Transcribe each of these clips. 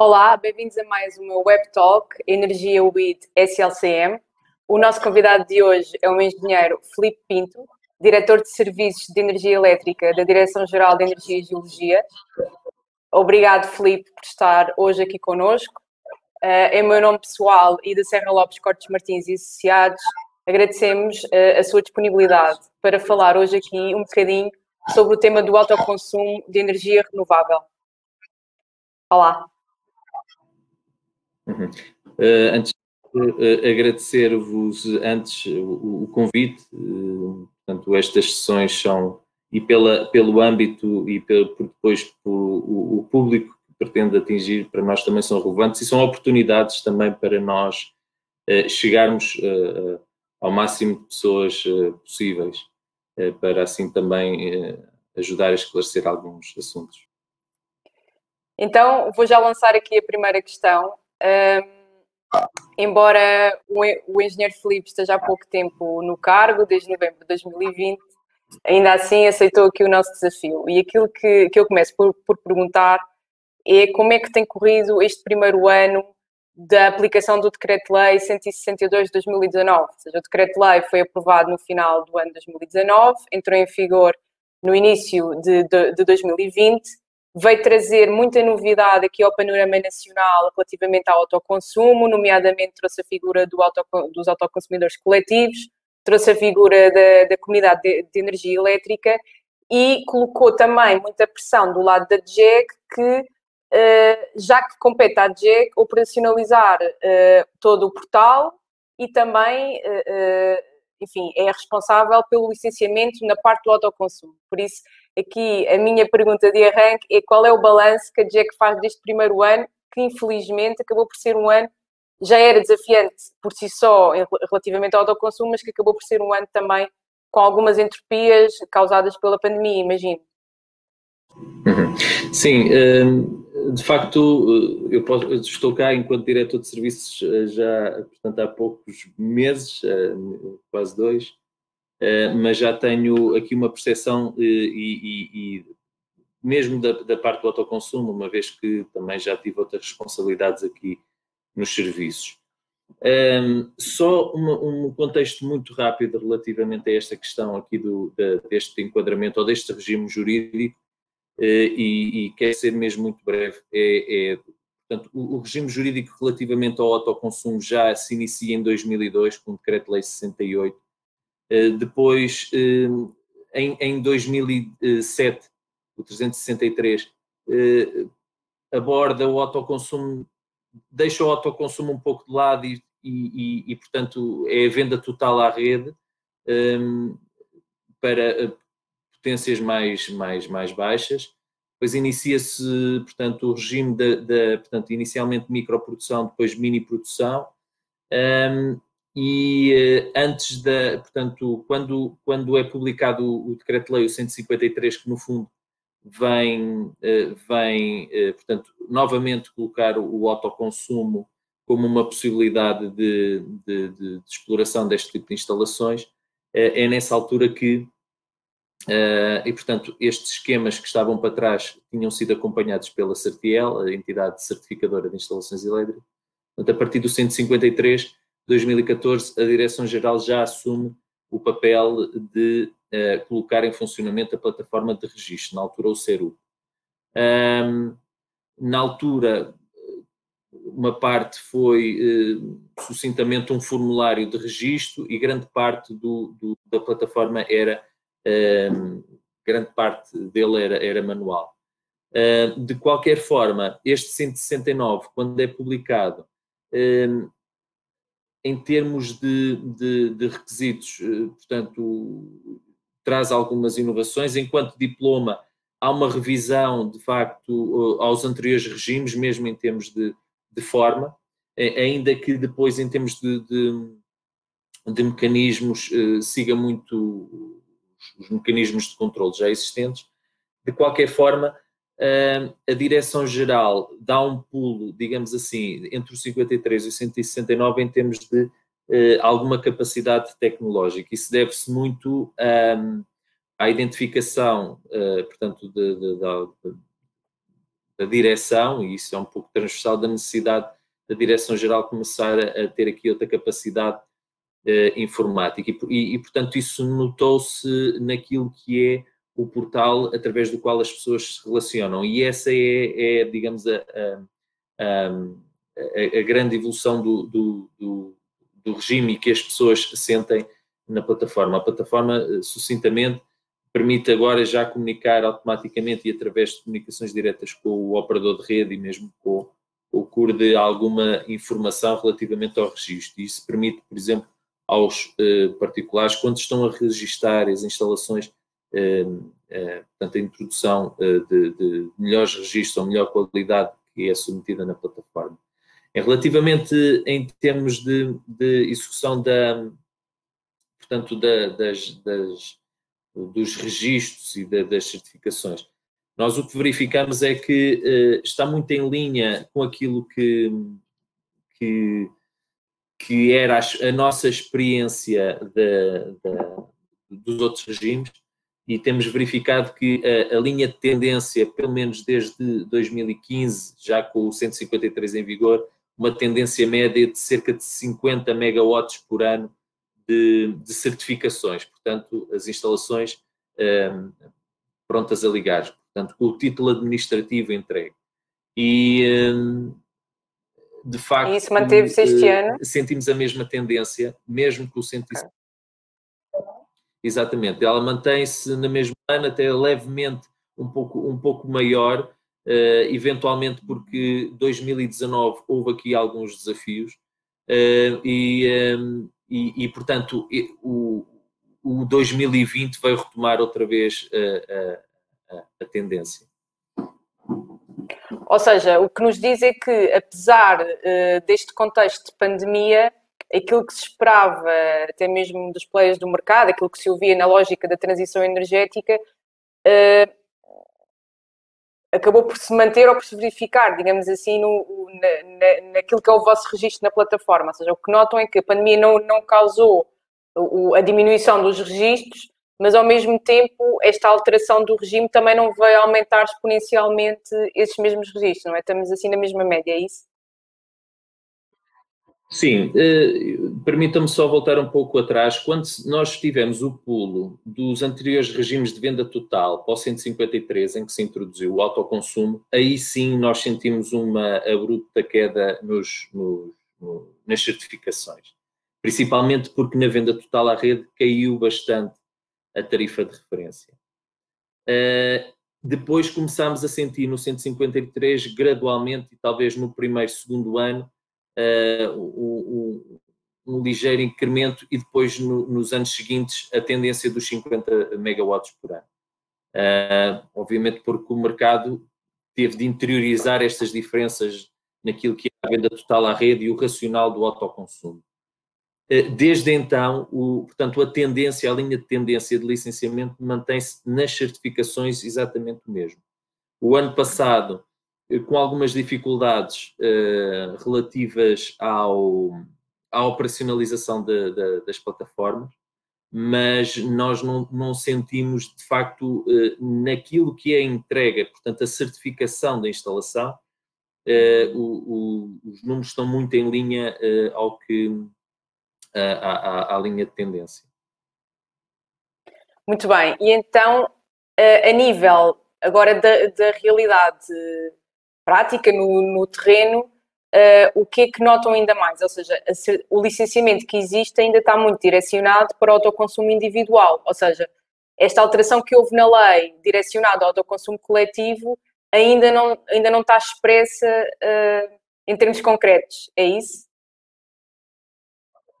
Olá, bem-vindos a mais o meu Web Talk Energia with SLCM. O nosso convidado de hoje é o engenheiro Filipe Pinto, diretor de Serviços de Energia Elétrica da Direção-Geral de Energia e Geologia. Obrigado, Filipe, por estar hoje aqui connosco. Em meu nome pessoal e da Serra Lopes Cortes Martins e Associados, agradecemos a sua disponibilidade para falar hoje aqui um bocadinho sobre o tema do autoconsumo de energia renovável. Olá. Antes de agradecer-vos o convite, portanto, estas sessões são, e pelo âmbito e depois por o público que pretende atingir, para nós também são relevantes e são oportunidades também para nós chegarmos ao máximo de pessoas possíveis, para assim também ajudar a esclarecer alguns assuntos. Então, vou já lançar aqui a primeira questão. Embora o engenheiro Filipe esteja há pouco tempo no cargo, desde novembro de 2020, ainda assim aceitou aqui o nosso desafio. E aquilo que eu começo por perguntar é como é que tem corrido este primeiro ano da aplicação do Decreto-Lei 162 de 2019. Ou seja, o Decreto-Lei foi aprovado no final do ano de 2019, entrou em vigor no início de 2020, veio trazer muita novidade aqui ao panorama nacional relativamente ao autoconsumo, nomeadamente trouxe a figura dos autoconsumidores coletivos, trouxe a figura da comunidade de energia elétrica e colocou também muita pressão do lado da DGEC que, já que compete à DGEC operacionalizar todo o portal e também, enfim, é responsável pelo licenciamento na parte do autoconsumo. Por isso, aqui a minha pergunta de arranque é qual é o balanço que a DGEC faz deste primeiro ano, que infelizmente acabou por ser um ano, já era desafiante por si só relativamente ao autoconsumo, mas que acabou por ser um ano também com algumas entropias causadas pela pandemia, imagino. Sim, de facto, eu estou cá enquanto diretor de serviços já, portanto, há poucos meses, quase 2, mas já tenho aqui uma percepção e mesmo da parte do autoconsumo, uma vez que também já tive outras responsabilidades aqui nos serviços. Só um contexto muito rápido relativamente a esta questão aqui deste enquadramento ou deste regime jurídico, e quer ser mesmo muito breve, portanto, o regime jurídico relativamente ao autoconsumo já se inicia em 2002 com o Decreto-Lei 68, depois em 2007 o 363 aborda o autoconsumo, deixa o autoconsumo um pouco de lado e portanto é a venda total à rede para potências mais baixas. Depois inicia-se, portanto, o regime portanto, inicialmente microprodução, depois mini-produção, e antes portanto, quando é publicado o Decreto-Lei 153, que no fundo vem portanto, novamente colocar o autoconsumo como uma possibilidade de exploração deste tipo de instalações, é nessa altura que e, portanto, estes esquemas que estavam para trás tinham sido acompanhados pela CERTIEL, a entidade certificadora de instalações elétricas. Portanto, a partir do 153 de 2014, a Direção-Geral já assume o papel de colocar em funcionamento a plataforma de registro, na altura o CERU. Na altura, uma parte foi sucintamente um formulário de registro e grande parte da plataforma grande parte dele era manual. De qualquer forma, este 169, quando é publicado, em termos de requisitos, portanto, traz algumas inovações. Enquanto diploma, há uma revisão, de facto, aos anteriores regimes, mesmo em termos de forma, ainda que depois, em termos de mecanismos, siga muito os mecanismos de controle já existentes. De qualquer forma, a Direção-Geral dá um pulo, digamos assim, entre o 53 e o 169 em termos de alguma capacidade tecnológica. Isso deve-se muito à identificação, portanto, da direção, e isso é um pouco transversal, da necessidade da Direção-Geral começar a ter aqui outra capacidade informática. E, portanto, isso notou-se naquilo que é o portal através do qual as pessoas se relacionam. E essa digamos, a grande evolução do regime que as pessoas sentem na plataforma. A plataforma, sucintamente, permite agora já comunicar automaticamente e através de comunicações diretas com o operador de rede e mesmo com o CUR de alguma informação relativamente ao registro. E isso permite, por exemplo, aos particulares, quando estão a registar as instalações, portanto, a introdução de melhores registros ou melhor qualidade que é submetida na plataforma. Relativamente em termos de execução portanto, dos registros e das certificações, nós o que verificamos é que está muito em linha com aquilo que era a nossa experiência dos outros regimes, e temos verificado que a linha de tendência, pelo menos desde 2015, já com o 153 em vigor, uma tendência média de cerca de 50 megawatts por ano de certificações, portanto, as instalações prontas a ligar, portanto, com o título administrativo entregue. E, de facto, e isso manteve-se este ano? Sentimos a mesma tendência, mesmo com o 150. Exatamente, ela mantém-se no mesmo ano, até levemente um pouco maior, eventualmente porque 2019 houve aqui alguns desafios, e portanto, o 2020 vai retomar outra vez a tendência. Ou seja, o que nos diz é que, apesar deste contexto de pandemia, aquilo que se esperava, até mesmo dos players do mercado, aquilo que se ouvia na lógica da transição energética, acabou por se manter ou por se verificar, digamos assim, naquilo que é o vosso registro na plataforma. Ou seja, o que notam é que a pandemia não causou a diminuição dos registros, mas ao mesmo tempo esta alteração do regime também não veio aumentar exponencialmente esses mesmos registros, não é? Estamos assim na mesma média, é isso? Sim, permita-me só voltar um pouco atrás. Quando nós tivemos o pulo dos anteriores regimes de venda total para o 153, em que se introduziu o autoconsumo, aí sim nós sentimos uma abrupta queda nas certificações. Principalmente porque na venda total à rede caiu bastante a tarifa de referência. Depois começámos a sentir no 153 gradualmente, e talvez no primeiro, segundo ano, um ligeiro incremento, e depois nos anos seguintes a tendência dos 50 megawatts por ano. Obviamente porque o mercado teve de interiorizar estas diferenças naquilo que é a venda total à rede e o racional do autoconsumo. Desde então, portanto, a linha de tendência de licenciamento mantém-se nas certificações exatamente o mesmo. O ano passado, com algumas dificuldades relativas à operacionalização das plataformas, mas nós não sentimos, de facto, naquilo que é a entrega, portanto, a certificação da instalação, os números estão muito em linha à linha de tendência. Muito bem, e então, a nível agora da realidade prática no terreno, o que é que notam ainda mais? Ou seja, o licenciamento que existe ainda está muito direcionado para o autoconsumo individual, ou seja, esta alteração que houve na lei direcionada ao autoconsumo coletivo ainda não está expressa em termos concretos, é isso?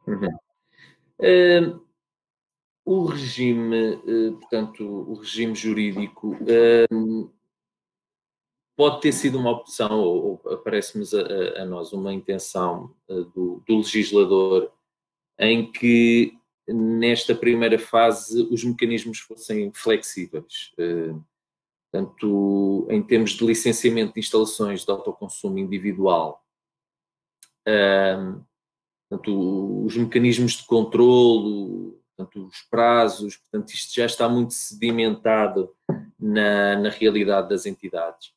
Uhum. O regime, portanto, o regime jurídico pode ter sido uma opção, ou parece-nos a nós uma intenção do legislador, em que nesta primeira fase os mecanismos fossem flexíveis. Portanto, em termos de licenciamento de instalações de autoconsumo individual, portanto, os mecanismos de controlo, portanto, os prazos, portanto, isto já está muito sedimentado na realidade das entidades.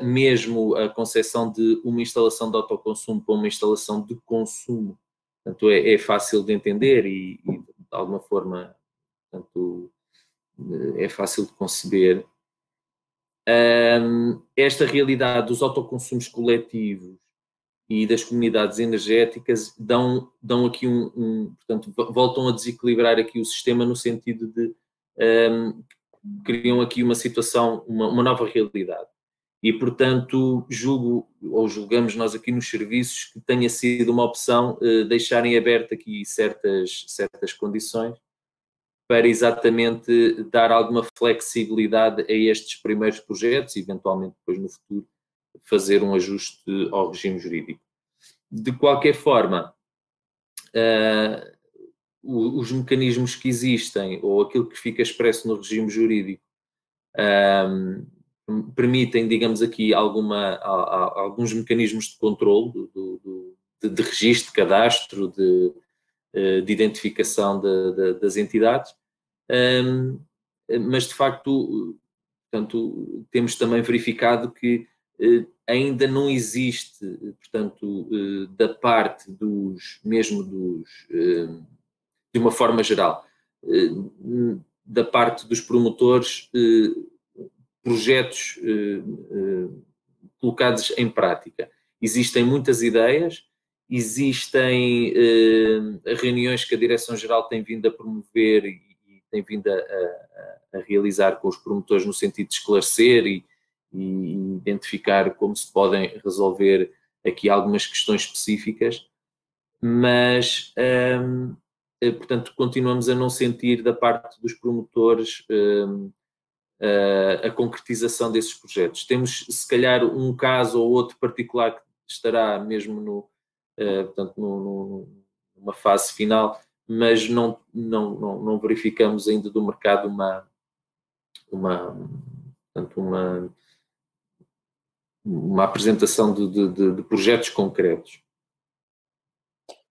mesmo a concepção de uma instalação de autoconsumo para uma instalação de consumo, portanto, é fácil de entender e de alguma forma, portanto, é fácil de conceber. Esta realidade dos autoconsumos coletivos e das comunidades energéticas dão aqui portanto, voltam a desequilibrar aqui o sistema no sentido de criam aqui uma situação, uma nova realidade. E, portanto, julgamos nós aqui nos serviços que tenha sido uma opção deixarem aberto aqui certas condições para exatamente dar alguma flexibilidade a estes primeiros projetos e, eventualmente, depois no futuro, fazer um ajuste ao regime jurídico. De qualquer forma, os mecanismos que existem, ou aquilo que fica expresso no regime jurídico, permitem, digamos aqui, alguns mecanismos de controle, de registro, de cadastro, de identificação das entidades, mas de facto, portanto, temos também verificado que ainda não existe, portanto, da parte de uma forma geral, da parte dos promotores, projetos colocados em prática. Existem muitas ideias, existem reuniões que a Direção-Geral tem vindo a promover e tem vindo a realizar com os promotores no sentido de esclarecer e identificar como se podem resolver aqui algumas questões específicas, mas, portanto, continuamos a não sentir da parte dos promotores a concretização desses projetos. Temos, se calhar, um caso ou outro particular que estará mesmo portanto, numa fase final, mas não verificamos ainda do mercado uma apresentação de projetos concretos.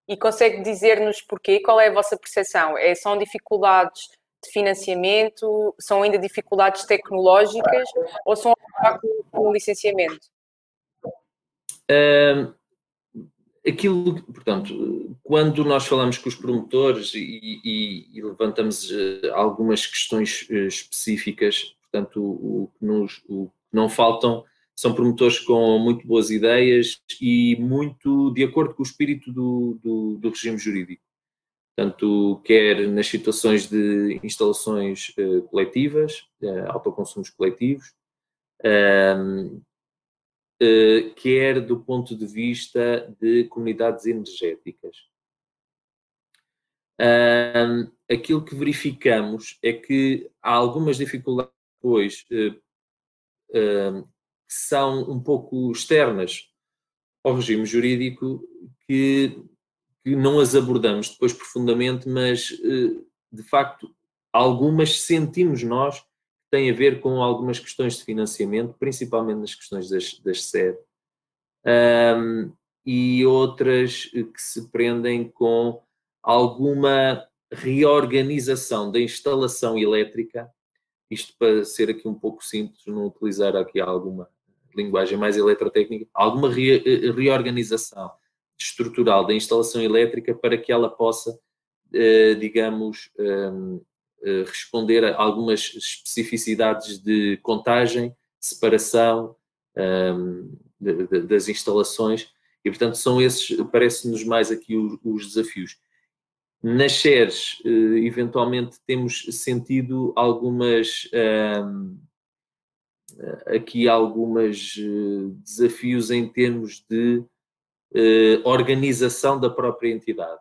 E consegue dizer-nos porquê? Qual é a vossa percepção? São dificuldades de financiamento? São ainda dificuldades tecnológicas? Ou são obstáculos com licenciamento? Portanto, quando nós falamos com os promotores e levantamos algumas questões específicas, portanto, o que não faltam são promotores com muito boas ideias e muito de acordo com o espírito do regime jurídico. Portanto, quer nas situações de instalações coletivas, autoconsumos coletivos, quer do ponto de vista de comunidades energéticas. Aquilo que verificamos é que há algumas dificuldades depois que são um pouco externas ao regime jurídico que não as abordamos depois profundamente, mas de facto algumas sentimos nós que têm a ver com algumas questões de financiamento, principalmente nas questões das SED, e outras que se prendem com alguma reorganização da instalação elétrica, isto para ser aqui um pouco simples, não utilizar aqui alguma linguagem mais eletrotécnica, alguma reorganização estrutural da instalação elétrica para que ela possa, digamos, responder a algumas especificidades de contagem, separação das instalações e, portanto, são esses, parece-nos mais aqui os desafios. Nas SERs, eventualmente, temos sentido alguns desafios em termos de organização da própria entidade.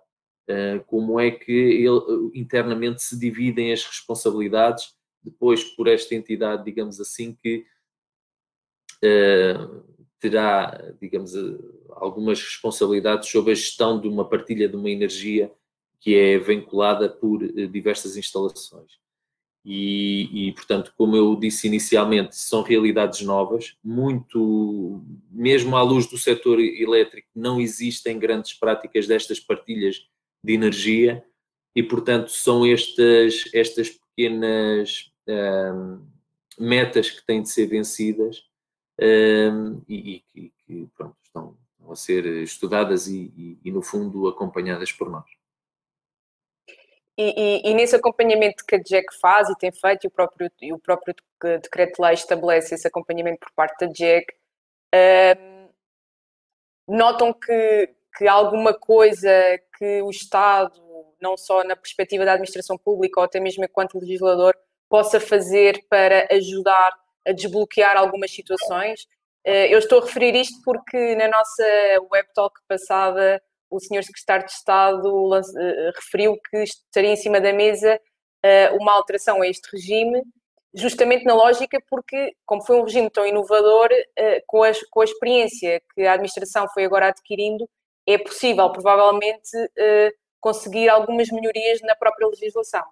Como é que internamente se dividem as responsabilidades depois por esta entidade, digamos assim, que terá, digamos, algumas responsabilidades sobre a gestão de uma partilha de uma energia que é vinculada por diversas instalações. E, portanto, como eu disse inicialmente, são realidades novas, mesmo à luz do setor elétrico, não existem grandes práticas destas partilhas de energia e, portanto, são estas pequenas metas que têm de ser vencidas e que pronto, estão a ser estudadas e, no fundo, acompanhadas por nós. E nesse acompanhamento que a DGEC faz e tem feito, e o próprio decreto-lei estabelece esse acompanhamento por parte da DGEC, notam que alguma coisa que o Estado, não só na perspectiva da administração pública ou até mesmo enquanto legislador, possa fazer para ajudar a desbloquear algumas situações? Eu estou a referir isto porque na nossa web talk passada o Sr. Secretário de Estado referiu que estaria em cima da mesa uma alteração a este regime, justamente na lógica porque, como foi um regime tão inovador, com a experiência que a administração foi agora adquirindo, é possível, provavelmente, conseguir algumas melhorias na própria legislação.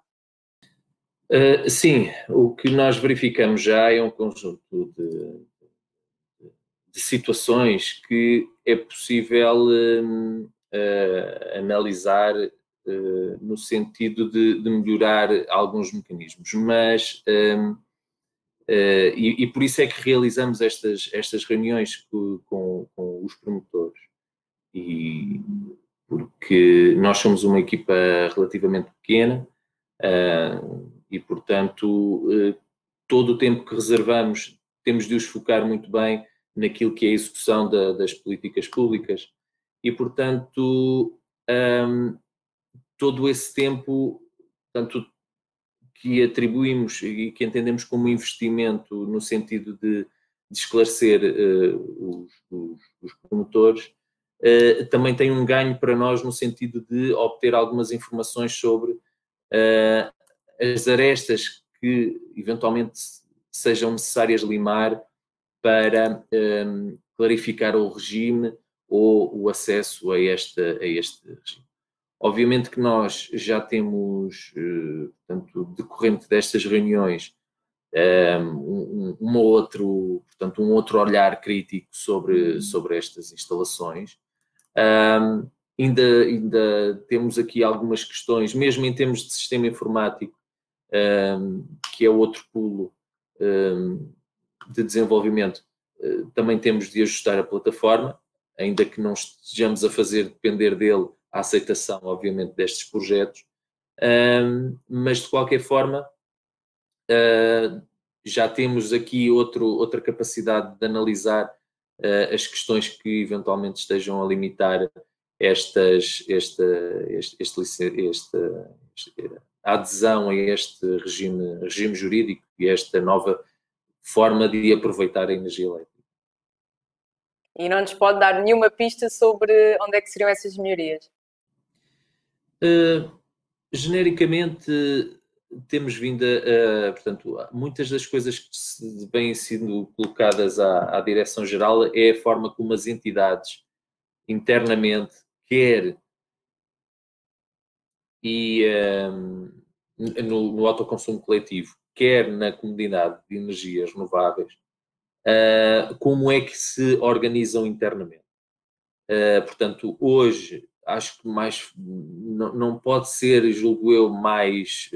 Sim, o que nós verificamos já é um conjunto de situações que é possível analisar no sentido de melhorar alguns mecanismos, mas e por isso é que realizamos estas reuniões com os promotores, e porque nós somos uma equipa relativamente pequena e, portanto, todo o tempo que reservamos temos de os focar muito bem naquilo que é a execução das políticas públicas e, portanto, todo esse tempo, tanto que atribuímos e que entendemos como investimento no sentido de esclarecer os promotores, também tem um ganho para nós no sentido de obter algumas informações sobre as arestas que eventualmente sejam necessárias limar para clarificar o regime ou o acesso a este regime. Obviamente que nós já temos, portanto, decorrente destas reuniões, um outro olhar crítico sobre estas instalações. Ainda temos aqui algumas questões, mesmo em termos de sistema informático, que é outro pulo de desenvolvimento, também temos de ajustar a plataforma, ainda que não estejamos a fazer depender dele a aceitação, obviamente, destes projetos, mas de qualquer forma já temos aqui outra capacidade de analisar as questões que eventualmente estejam a limitar a adesão a este regime jurídico e esta nova forma de aproveitar a energia elétrica. E não nos pode dar nenhuma pista sobre onde é que seriam essas melhorias? Genericamente, temos vindo portanto, muitas das coisas que vêm sendo colocadas à Direção-Geral é a forma como as entidades internamente, quer no autoconsumo coletivo, quer na comunidade de energias renováveis, como é que se organizam internamente. Portanto, hoje, acho que não pode ser, julgo eu, mais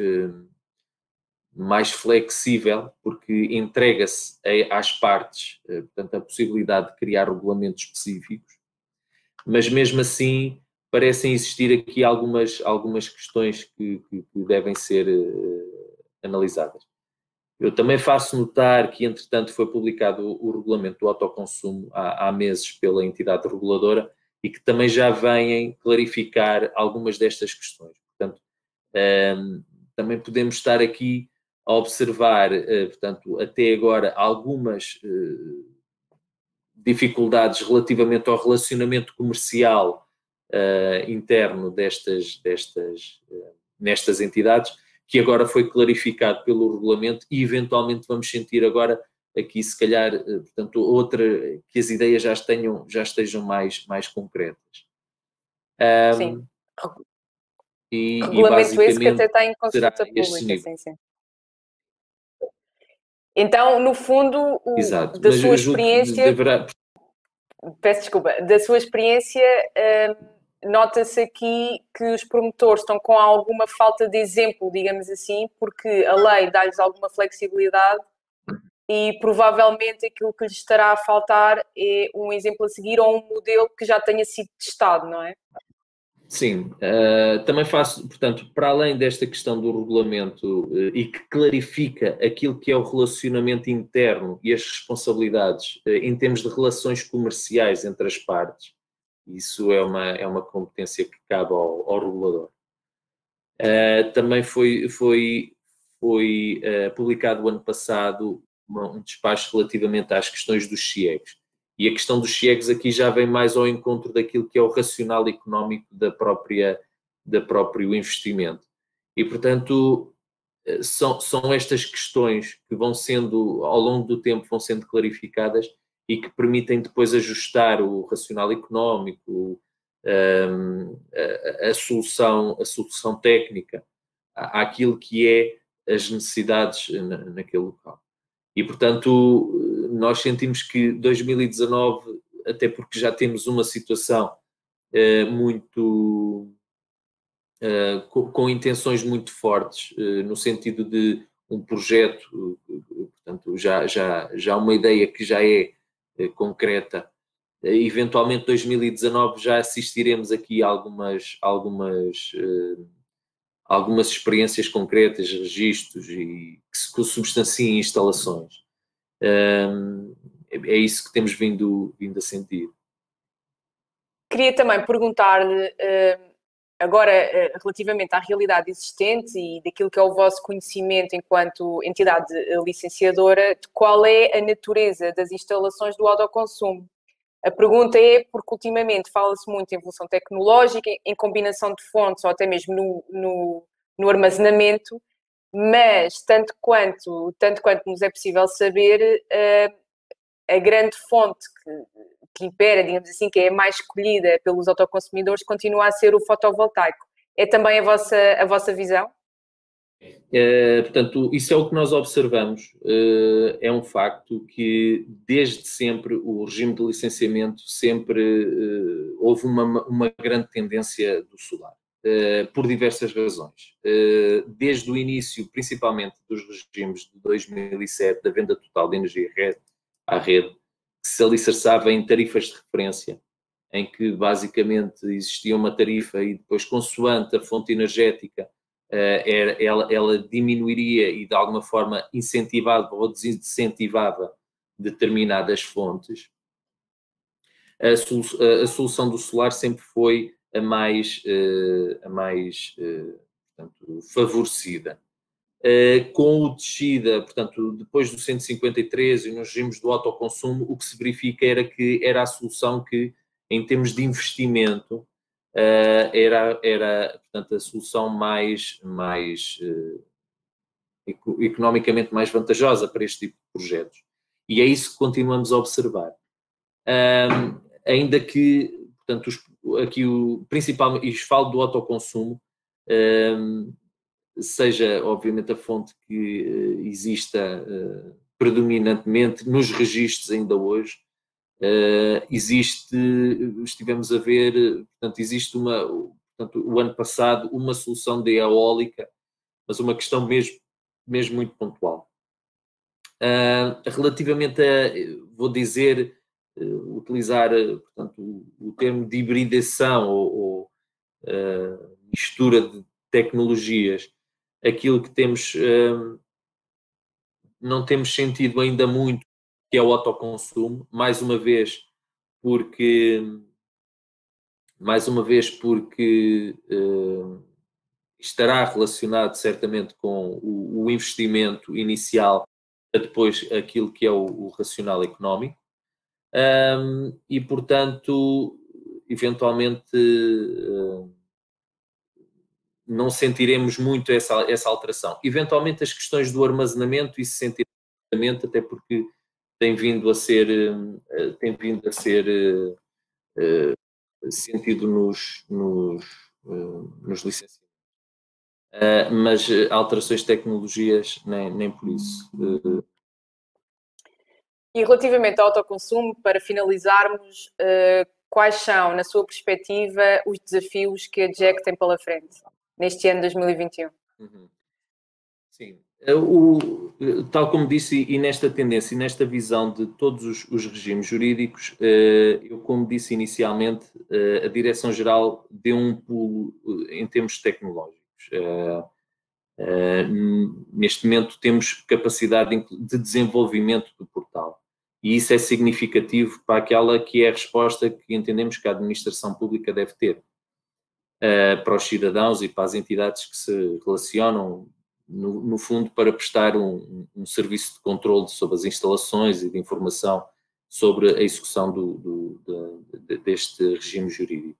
flexível, porque entrega-se às partes, portanto, a possibilidade de criar regulamentos específicos, mas mesmo assim parecem existir aqui algumas questões que devem ser analisadas. Eu também faço notar que, entretanto, foi publicado o regulamento do autoconsumo há meses pela entidade reguladora e que também já vêm clarificar algumas destas questões. Portanto, também podemos estar aqui a observar, portanto, até agora algumas dificuldades relativamente ao relacionamento comercial interno nestas entidades, que agora foi clarificado pelo regulamento e eventualmente vamos sentir agora aqui, se calhar, portanto, que as ideias já estejam mais concretas. Sim. E Regulamento esse que até está em será consulta pública, nível. sim. Então, no fundo, Exato. da Mas sua experiência, peço desculpa, da sua experiência, nota-se aqui que os promotores estão com alguma falta de exemplo, digamos assim, porque a lei dá-lhes alguma flexibilidade, e provavelmente aquilo que lhes estará a faltar é um exemplo a seguir ou um modelo que já tenha sido testado, não é? Sim, também faço, portanto, para além desta questão do regulamento e que clarifica aquilo que é o relacionamento interno e as responsabilidades em termos de relações comerciais entre as partes, isso é uma competência que cabe ao regulador. Também foi publicado o ano passado um despacho relativamente às questões dos CIEGs. E a questão dos CIEGs aqui já vem mais ao encontro daquilo que é o racional económico da próprio investimento. E, portanto, são estas questões que vão sendo, ao longo do tempo, vão sendo clarificadas e que permitem depois ajustar o racional económico, a solução técnica àquilo que é as necessidades naquele local. E, portanto, nós sentimos que 2019, até porque já temos uma situação muito com intenções muito fortes, no sentido de um projeto, portanto, já uma ideia que já é concreta. Eventualmente 2019 já assistiremos aqui a algumas experiências concretas, registros e que se consubstanciem em instalações. É isso que temos vindo a sentir. Queria também perguntar-lhe, agora, relativamente à realidade existente e daquilo que é o vosso conhecimento enquanto entidade licenciadora, de qual é a natureza das instalações do autoconsumo? A pergunta é porque ultimamente fala-se muito em evolução tecnológica, em combinação de fontes ou até mesmo no armazenamento, mas tanto quanto nos é possível saber, a grande fonte que impera, digamos assim, que é a mais escolhida pelos autoconsumidores, continua a ser o fotovoltaico. É também a vossa visão? Portanto, isso é o que nós observamos. É um facto que, desde sempre, o regime de licenciamento sempre houve uma grande tendência do solar, por diversas razões. Desde o início, principalmente dos regimes de 2007, da venda total de energia à rede, que se alicerçava em tarifas de referência, em que basicamente existia uma tarifa e depois, consoante a fonte energética, ela diminuiria e de alguma forma incentivava ou desincentivava determinadas fontes. A solução do solar sempre foi a mais portanto, favorecida. Com o descida, portanto, depois do 153 e nos regimes do autoconsumo, o que se verifica era que era a solução que, em termos de investimento, era portanto, a solução mais economicamente mais vantajosa para este tipo de projetos. E é isso que continuamos a observar. Ainda que, portanto, aqui principalmente, e falo do autoconsumo, seja, obviamente, a fonte que exista predominantemente nos registros ainda hoje, estivemos a ver, portanto, existe portanto, o ano passado, uma solução de eólica, mas uma questão mesmo muito pontual. Relativamente vou dizer, utilizar, portanto, o termo de hibridação ou mistura de tecnologias, aquilo que temos, não temos sentido ainda muito, que é o autoconsumo, mais uma vez porque estará relacionado certamente com o investimento inicial a depois aquilo que é o racional económico. E, portanto, eventualmente não sentiremos muito essa alteração. Eventualmente as questões do armazenamento, isso sentiremos, até porque tem vindo a ser sentido nos licenciamentos. Mas alterações de tecnologias, nem por isso. E relativamente ao autoconsumo, para finalizarmos, quais são, na sua perspectiva, os desafios que a JEC tem pela frente neste ano de 2021? Sim. Tal como disse, e nesta tendência, e nesta visão de todos os regimes jurídicos, eu, como disse inicialmente, a Direção-Geral deu um pulo em termos tecnológicos. Neste momento temos capacidade de desenvolvimento do portal, e isso é significativo para aquela que é a resposta que entendemos que a administração pública deve ter para os cidadãos e para as entidades que se relacionam, no fundo, para prestar um serviço de controle sobre as instalações e de informação sobre a execução deste regime jurídico.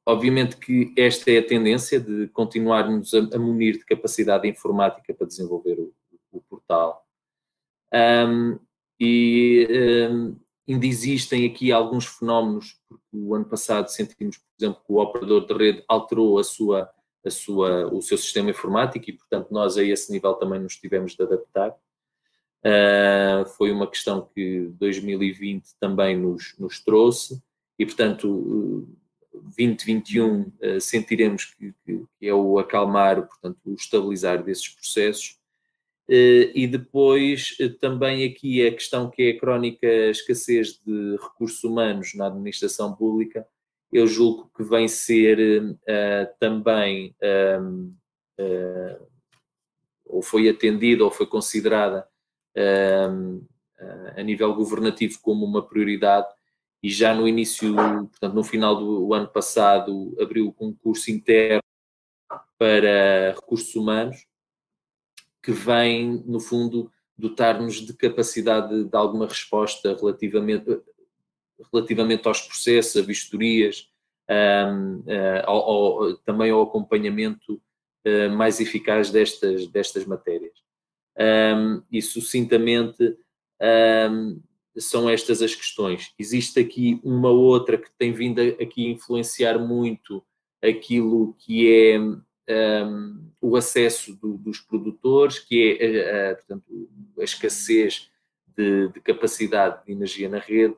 Obviamente que esta é a tendência de continuarmos a munir de capacidade informática para desenvolver o portal. Ainda existem aqui alguns fenómenos, porque o ano passado sentimos, por exemplo, que o operador de rede alterou o seu sistema informático e, portanto, nós a esse nível também nos tivemos de adaptar. Foi uma questão que 2020 também nos trouxe e, portanto, 2021 sentiremos que é o acalmar, portanto, o estabilizar desses processos. E depois também aqui a questão que é a crónica escassez de recursos humanos na administração pública, eu julgo que vem ser também ou foi atendida ou foi considerada a nível governativo como uma prioridade, e já no início, portanto no final do ano passado, abriu o concurso interno para recursos humanos, que vem, no fundo, dotar-nos de capacidade de alguma resposta relativamente aos processos, a vistorias, também ao acompanhamento mais eficaz destas matérias. E sucintamente são estas as questões. Existe aqui uma outra que tem vindo aqui a influenciar muito aquilo que é o acesso dos produtores, que é portanto, a escassez de capacidade de energia na rede,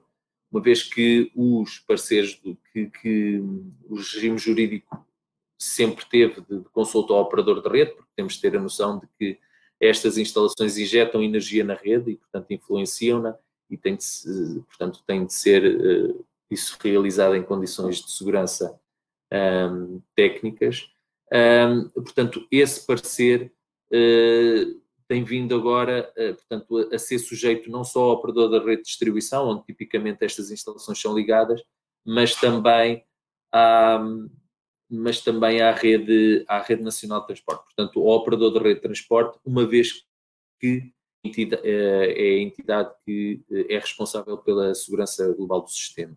uma vez que os parceiros que o regime jurídico sempre teve de consulta ao operador de rede, porque temos de ter a noção de que estas instalações injetam energia na rede e, portanto, influenciam-na, e portanto, tem de ser isso realizado em condições de segurança técnicas. Portanto, esse parecer tem vindo agora, portanto, a ser sujeito não só ao operador da rede de distribuição, onde tipicamente estas instalações são ligadas, mas também à rede nacional de transporte. Portanto, ao operador da rede de transporte, uma vez que é a entidade que é responsável pela segurança global do sistema.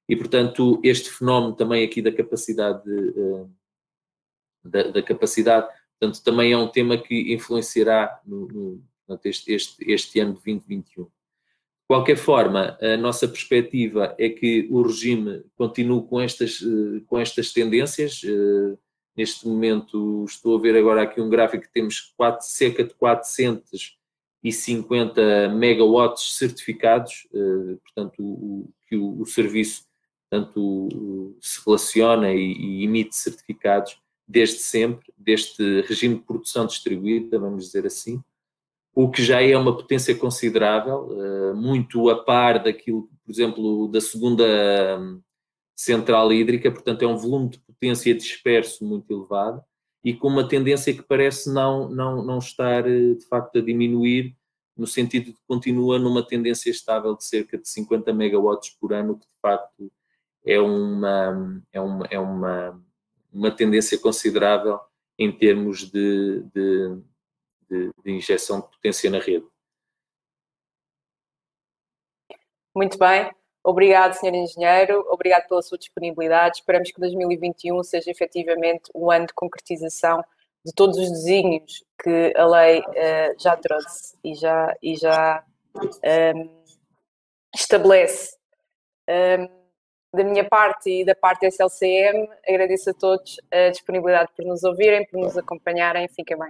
E, portanto, este fenómeno também aqui da capacidade, portanto, também é um tema que influenciará este ano de 2021. De qualquer forma, a nossa perspectiva é que o regime continue com estas tendências. Neste momento, estou a ver agora aqui um gráfico que temos cerca de 450 megawatts certificados, portanto, que o serviço se relaciona e emite certificados desde sempre, deste regime de produção distribuída, vamos dizer assim, o que já é uma potência considerável, muito a par daquilo, por exemplo, da segunda central hídrica, portanto é um volume de potência disperso muito elevado e com uma tendência que parece não estar de facto a diminuir, no sentido de que continua numa tendência estável de cerca de 50 megawatts por ano, que de facto é uma tendência considerável em termos de injeção de potência na rede. Muito bem. Obrigado, Sr. Engenheiro. Obrigado pela sua disponibilidade. Esperamos que 2021 seja efetivamente um ano de concretização de todos os desígnios que a lei já trouxe e já estabelece. Da minha parte e da parte da SLCM, agradeço a todos a disponibilidade por nos ouvirem, por nos acompanharem. Fiquem bem.